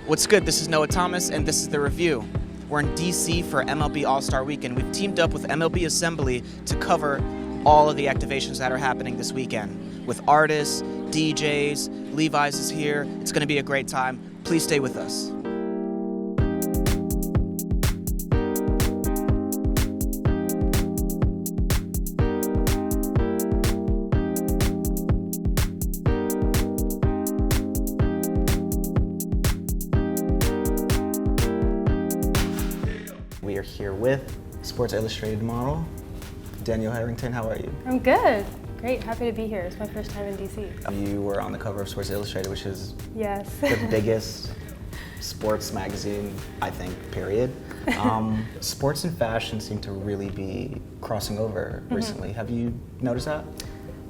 What's good? This is Noah Thomas, and this is The Review. We're in D.C. for MLB All-Star Weekend. We've teamed up with MLB Assembly to cover all of the activations that are happening this weekend. With artists, DJs, Levi's is here. It's going to be a great time. Please stay with us. We are here with Sports Illustrated model, Danielle Herrington. How are you? I'm good. Great. Happy to be here. It's my first time in DC. You were on the cover of Sports Illustrated, which is yes. the biggest sports magazine, I think, period. Sports and fashion seem to really be crossing over recently. Have you noticed that?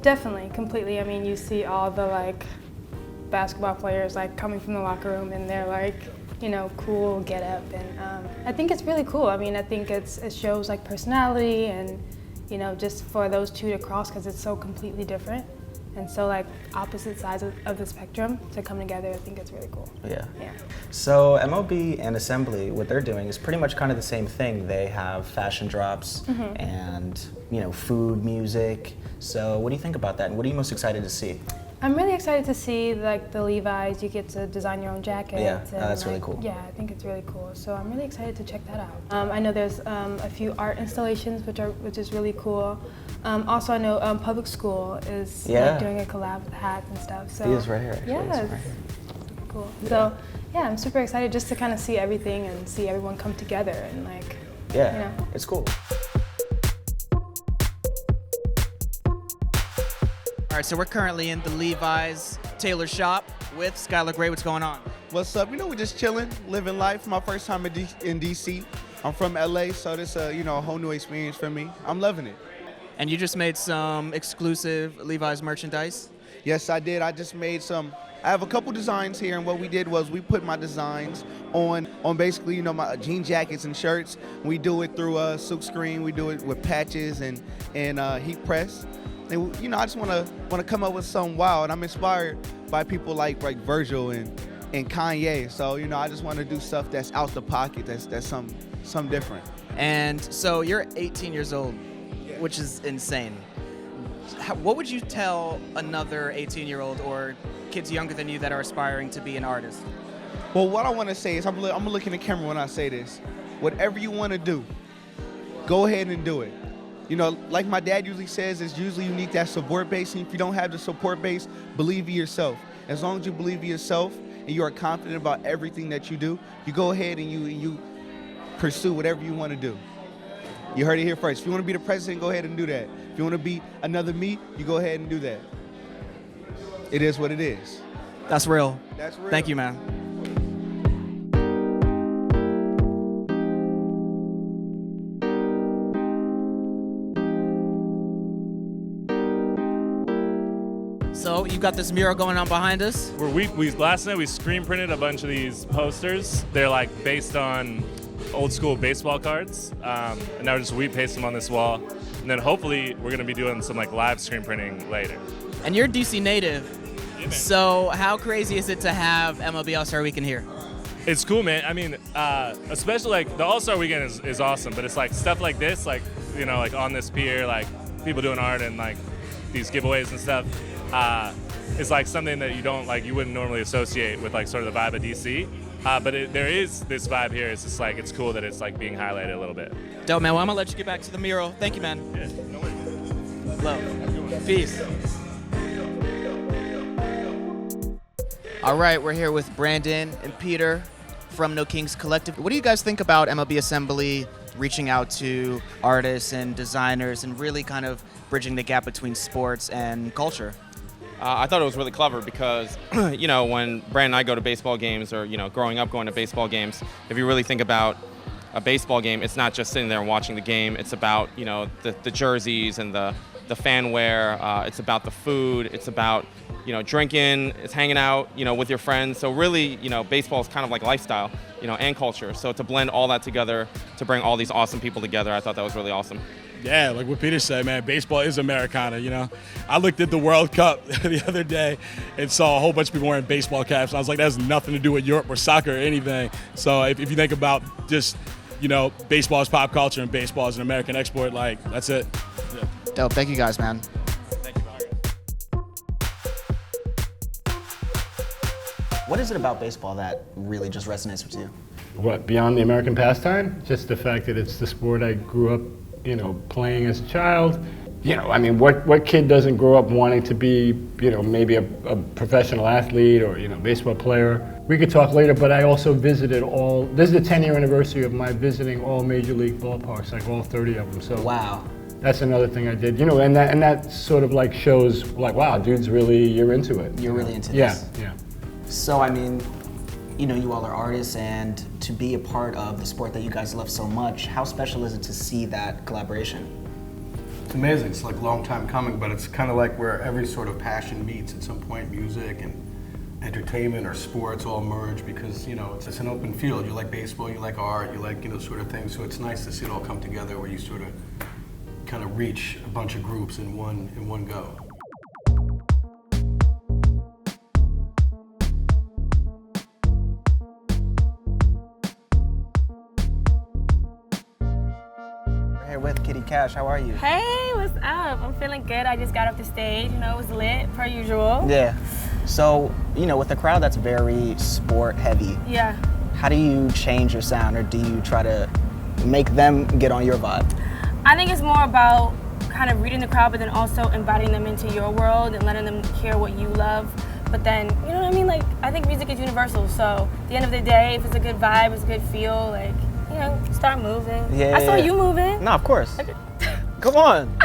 Definitely, completely. I mean, you see all the basketball players coming from the locker room and they're cool get up, and I think it's really cool. I mean, I think it shows personality and just for those two to cross, because it's so completely different and so opposite sides of the spectrum to come together. I think it's really cool. Yeah. Yeah. So MLB and Assembly, what they're doing is pretty much kind of the same thing. They have fashion drops and food, music. So what do you think about that, and what are you most excited to see? I'm really excited to see the Levi's. You get to design your own jacket. Yeah, that's really cool. Yeah, I think it's really cool. So I'm really excited to check that out. I know there's a few art installations which is really cool. Also, I know Public School is doing a collab with hats and stuff. So he is right here. Actually. Yes. Right here. Cool. Yeah. So yeah, I'm super excited just to kind of see everything and see everyone come together and it's cool. All right, so we're currently in the Levi's tailor shop with Skyler Grey. What's going on? What's up? We're just chilling, living life. My first time in DC. I'm from LA, so this a whole new experience for me. I'm loving it. And you just made some exclusive Levi's merchandise? Yes, I did. I just made some. I have a couple designs here, and what we did was we put my designs on basically my jean jackets and shirts. We do it through a silk screen. We do it with patches and heat press. And I just want to come up with something wild, and I'm inspired by people like Virgil and Kanye. So I just want to do stuff that's out the pocket, that's something different. And so you're 18 years old, which is insane. What would you tell another 18-year-old or kids younger than you that are aspiring to be an artist? Well, what I want to say is, I'm gonna look in the camera when I say this. Whatever you want to do, go ahead and do it. Like my dad usually says, it's usually you need that support base, and if you don't have the support base, believe in yourself. As long as you believe in yourself and you are confident about everything that you do, you go ahead and you pursue whatever you want to do. You heard it here first. If you want to be the president, go ahead and do that. If you want to be another me, you go ahead and do that. It is what it is. That's real. That's real. Thank you, man. So you've got this mural going on behind us. Last night we screen printed a bunch of these posters. They're based on old school baseball cards, and now we paste them on this wall. And then hopefully we're gonna be doing some live screen printing later. And you're a DC native, yeah, so how crazy is it to have MLB All-Star Weekend here? It's cool, man. I mean, especially the All-Star Weekend is awesome, but it's stuff like this, on this pier, people doing art and these giveaways and stuff. It's something that you wouldn't normally associate with sort of the vibe of DC. But there is this vibe here. It's just it's cool that it's being highlighted a little bit. Dope, man. Well, I'm gonna let you get back to the mural. Thank you, man. Yeah, no worries. Love. Peace. All right, we're here with Brandon and Peter from No Kings Collective. What do you guys think about MLB Assembly reaching out to artists and designers and really kind of bridging the gap between sports and culture? I thought it was really clever because, when Brandon and I go to baseball games or, growing up going to baseball games, if you really think about a baseball game, it's not just sitting there and watching the game. It's about, the jerseys and the fan wear. It's about the food. It's about, drinking. It's hanging out, with your friends. So really, baseball is kind of like lifestyle, and culture. So to blend all that together, to bring all these awesome people together, I thought that was really awesome. Yeah, like what Peter said, man, baseball is Americana, you know. I looked at the World Cup the other day and saw a whole bunch of people wearing baseball caps. I was like, that has nothing to do with Europe or soccer or anything. So if you think about just, you know, baseball is pop culture and baseball is an American export, like, that's it. Yeah. Dope. Thank you guys, man. What is it about baseball that really just resonates with you? What, beyond the American pastime? Just the fact that it's the sport I grew up, you know, playing as a child. You know, I mean, what kid doesn't grow up wanting to be, you know, maybe a professional athlete or, you know, baseball player? We could talk later, but I also visited this is the 10-year anniversary of my visiting all major league ballparks, like all 30 of them. So wow. That's another thing I did, you know, and that sort of like shows, like, wow, dude's really, you're into it. You're really into this. Yeah. So, I mean, you know, you all are artists, and to be a part of the sport that you guys love so much, how special is it to see that collaboration? It's amazing. It's like a long time coming, but it's kind of like where every sort of passion meets at some point. Music and entertainment or sports all merge because, you know, it's an open field. You like baseball, you like art, you like, you know, sort of things. So it's nice to see it all come together where you sort of kind of reach a bunch of groups in one go. With Kitty Cash, how are you? Hey, what's up? I'm feeling good. I just got off the stage, you know, it was lit, per usual. Yeah. So, you know, with a crowd that's very sport heavy, Yeah. how do you change your sound, or do you try to make them get on your vibe? I think it's more about kind of reading the crowd, but then also inviting them into your world and letting them hear what you love. But then, you know what I mean? Like, I think music is universal, so at the end of the day, if it's a good vibe, it's a good feel, like, you know, start moving. Yeah. I saw you moving. No, of course. Come on.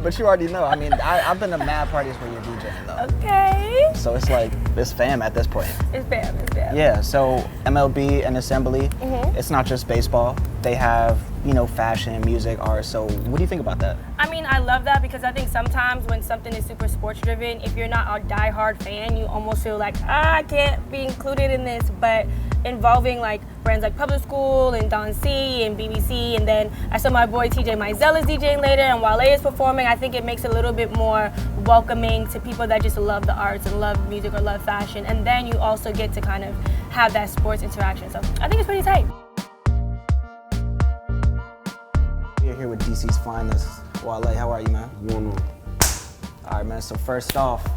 But you already know. I mean, I've been to mad parties where you're DJing, though. Okay. So it's like, it's fam at this point. It's bam, it's bam. Yeah, so MLB and Assembly, it's not just baseball. They have, you know, fashion, music, art. So what do you think about that? I mean, I love that because I think sometimes when something is super sports driven, if you're not a diehard fan, you almost feel like, I can't be included in this. But involving like brands like Public School and Don C and BBC, and then I saw my boy TJ Mizell is DJing later and WALE is performing, I think it makes it a little bit more welcoming to people that just love the arts and love music or love fashion. And then you also get to kind of have that sports interaction. So I think it's pretty tight. We're here with DC's finest, WALE. How are you, man? What's going on? All right, man. So first off,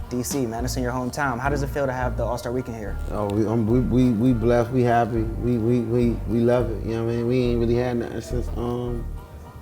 DC, man, it's in your hometown. How does it feel to have the All-Star Weekend here? Oh, we blessed, we happy, we love it. You know what I mean? We ain't really had nothing since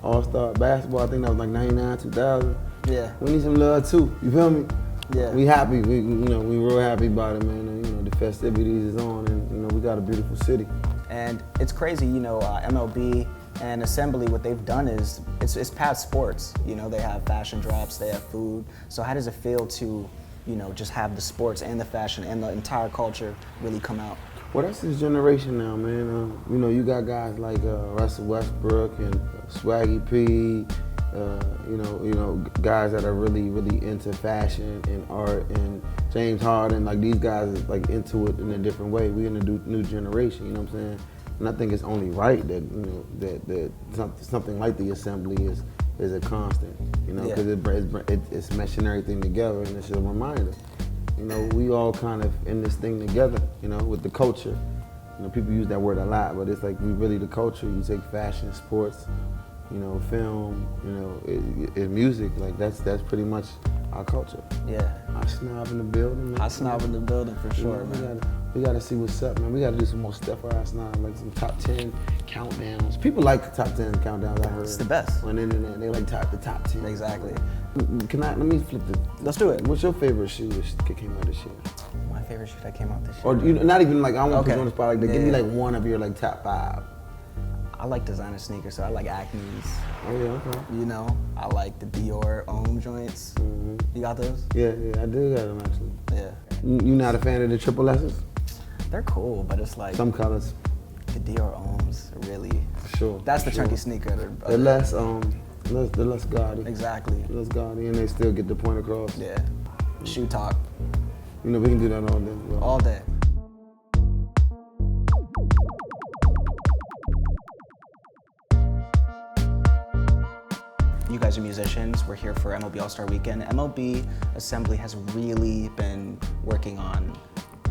All-Star basketball. I think that was like 99, 2000. Yeah. We need some love too. You feel me? Yeah. We happy. We real happy about it, man. And, you know, the festivities is on, and you know we got a beautiful city. And it's crazy, you know, MLB and Assembly, what they've done is it's past sports. You know, they have fashion drops, they have food. So how does it feel to, you know, just have the sports and the fashion and the entire culture really come out? Well, that's this generation now, man. You know, you got guys like Russell Westbrook and Swaggy P. You know, guys that are really into fashion and art, and James Harden. Like these guys is like into it in a different way. We in a new generation. You know what I'm saying? And I think it's only right that that something like the Assembly is a constant. You know, because it's meshing everything together, and it's a reminder. You know, we all kind of in this thing together. You know, with the culture. You know, people use that word a lot, but it's like we really the culture. You take fashion, sports, you know, film, you know, music. Like that's pretty much our culture. Yeah. Hot Snob in the building, man. Hot Snob in the building for sure, man. We gotta see what's up, man. We gotta do some more stuff for Hot Snob, like some top 10 countdowns. People like the top 10 countdowns, I heard. It's the best. On the internet, they like the top 10. Exactly. Let me flip the. Let's do it. What's your favorite shoe that came out this year? My favorite shoe that came out this year? Or you know, not even like, I don't want to put you on the spot like that. Yeah. Give me like one of your like top 5. I like designer sneakers, so I like Acme's. Oh yeah, okay. You know, I like the Dior Homme joints. Mm-hmm. You got those? Yeah, I do got them actually. Yeah. You not a fan of the triple S's? They're cool, but it's like some colors. The Dior Hommes, really. For sure. That's the sure. chunky sneaker. They're less gaudy. Exactly. Less gaudy, and they still get the point across. Yeah. Shoe talk. You know, we can do that all day. Bro. All day. you guys are musicians. We're here for MLB All-Star Weekend. MLB Assembly has really been working on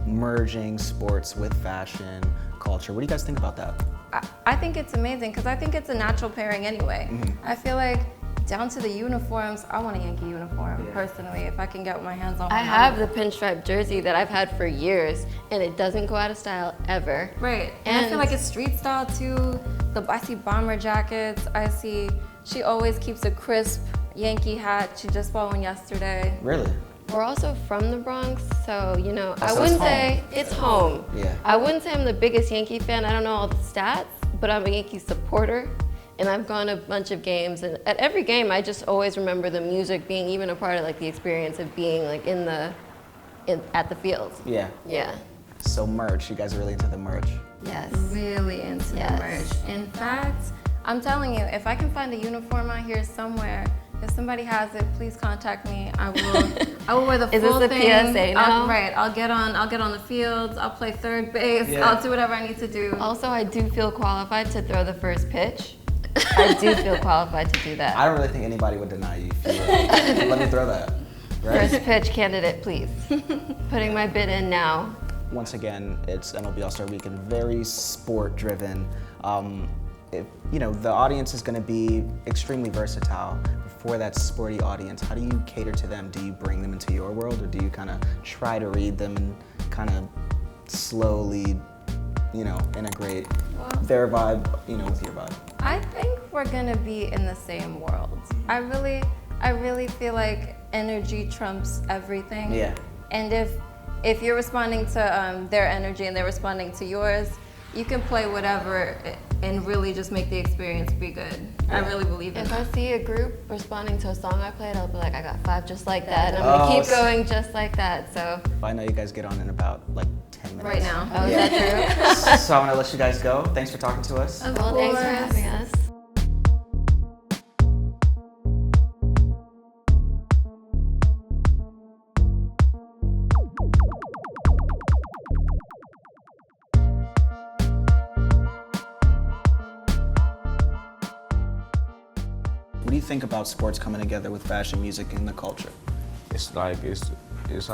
merging sports with fashion, culture. What do you guys think about that? I think it's amazing because I think it's a natural pairing anyway. I feel like down to the uniforms, I want a Yankee uniform personally if I can get my hands on one. I have the pinstripe jersey that I've had for years and it doesn't go out of style ever. Right, and I feel like it's street style too. I see bomber jackets, she always keeps a crisp Yankee hat. She just bought one yesterday. Really? We're also from the Bronx, so you know, I So wouldn't it's home. say it's home. Yeah. I wouldn't say I'm the biggest Yankee fan. I don't know all the stats, but I'm a Yankee supporter. And I've gone to a bunch of games, and at every game, I just always remember the music being even a part of like the experience of being like at the field. Yeah. Yeah. So merch, you guys are really into the merch. Yes. Really into the merch. In fact, I'm telling you, if I can find a uniform out here somewhere, if somebody has it, please contact me. I will wear the Is full this a thing. PSA now? Right. I'll get on the fields. I'll play third base. Yeah. I'll do whatever I need to do. Also, I do feel qualified to throw the first pitch. I do feel qualified to do that. I don't really think anybody would deny you if you were, let me throw that. Right? First pitch candidate, please. Putting my bid in now. Once again, it's MLB All-Star Weekend, very sport-driven. The audience is going to be extremely versatile. For that sporty audience, how do you cater to them? Do you bring them into your world, or do you kind of try to read them and kind of slowly, integrate their vibe, with your vibe? I think we're gonna be in the same world. I really feel like energy trumps everything. Yeah. And if you're responding to their energy and they're responding to yours, you can play whatever and really just make the experience be good. I really believe in If that. I see a group responding to a song I played, I'll be like, I got 5 just like that. And I'm gonna keep going just like that, so. I know you guys get on in about 10 minutes. Right now. Oh, is that true? So I'm gonna let you guys go. Thanks for talking to us. Well, thanks for having us. What do you think about sports coming together with fashion, music, and the culture? It's like it was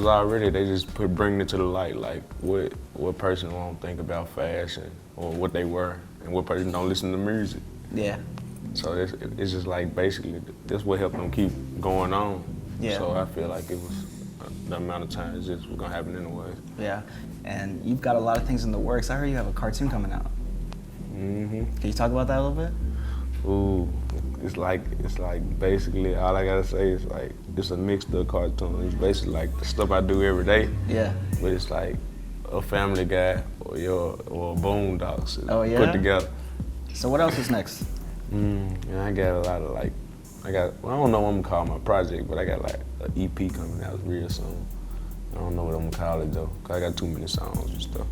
already, they just bringing it to the light, like what person won't think about fashion or what they wear, and what person don't listen to music. Yeah. So it's just like basically that's what helped them keep going on. Yeah. So I feel like it was the amount of time it's just was gonna happen anyway. Yeah. And you've got a lot of things in the works. I heard you have a cartoon coming out. Mm-hmm. Can you talk about that a little bit? Ooh, it's like basically all I gotta say is like it's a mixed up cartoon. It's basically like the stuff I do every day. Yeah. But it's like a Family Guy or Boondocks put together. So what else is next? And I got a lot of I don't know what I'm gonna call my project, but I got like an EP coming out real soon. I don't know what I'm gonna call it though, cause I got too many songs and stuff.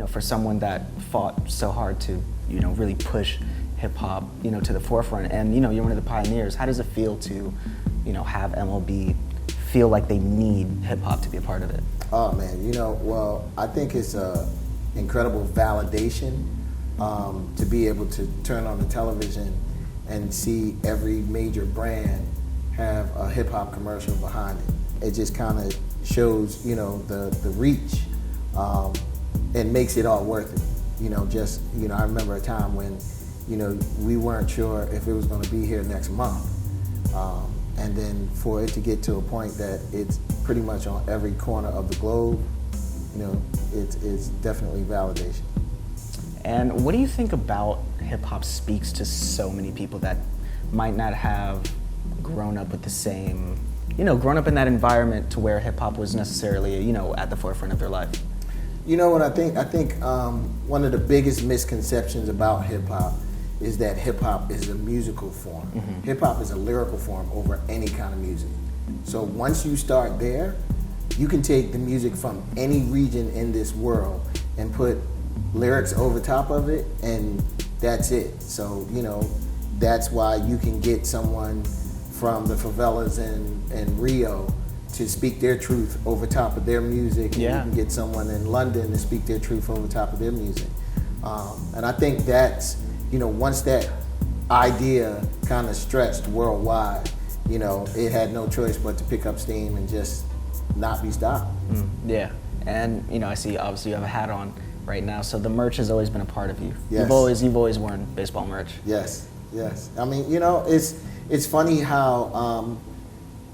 For someone that fought so hard to, really push hip hop, to the forefront, and you're one of the pioneers. How does it feel to, have MLB feel like they need hip hop to be a part of it? Oh man, well, I think it's a incredible validation to be able to turn on the television and see every major brand have a hip hop commercial behind it. It just kind of shows, the reach. And makes it all worth it. I remember a time when, we weren't sure if it was going to be here next month. And then for it to get to a point that it's pretty much on every corner of the globe, it's definitely validation. And what do you think about hip hop speaks to so many people that might not have grown up with the same, grown up in that environment to where hip hop was necessarily, at the forefront of their life? You know what I think? I think one of the biggest misconceptions about hip hop is that hip hop is a musical form. Mm-hmm. Hip hop is a lyrical form over any kind of music. So once you start there, you can take the music from any region in this world and put lyrics over top of it, and that's it. So, that's why you can get someone from the favelas in Rio to speak their truth over top of their music. And Yeah. you can get someone in London to speak their truth over top of their music. And I think that's, once that idea kind of stretched worldwide, it had no choice but to pick up steam and just not be stopped. Yeah, and I see obviously you have a hat on right now, so the merch has always been a part of you. Yes. You've always worn baseball merch. Yes. I mean, it's funny how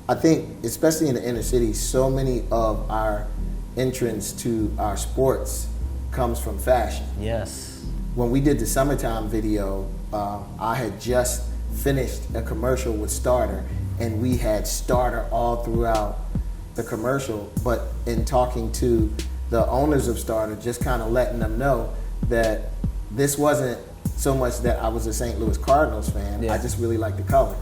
I think, especially in the inner city, so many of our entrance to our sports comes from fashion. Yes. When we did the summertime video, I had just finished a commercial with Starter, and we had Starter all throughout the commercial. But in talking to the owners of Starter, just kind of letting them know that this wasn't so much that I was a St. Louis Cardinals fan. Yeah. I just really liked the colors.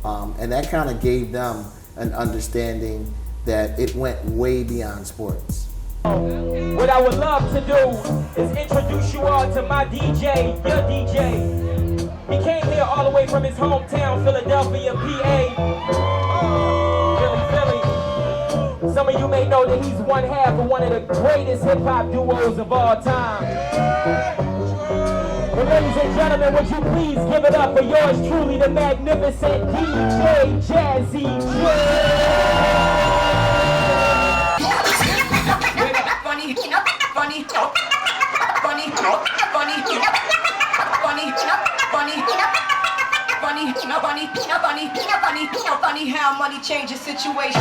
And that kind of gave them an understanding that it went way beyond sports. What I would love to do is introduce you all to my DJ, your DJ. He came here all the way from his hometown, Philadelphia, PA. Philly. Some of you may know that he's one half of one of the greatest hip-hop duos of all time. And ladies and gentlemen, would you please give it up for yours truly, the magnificent DJ Jazzy. Funny how money changes situations.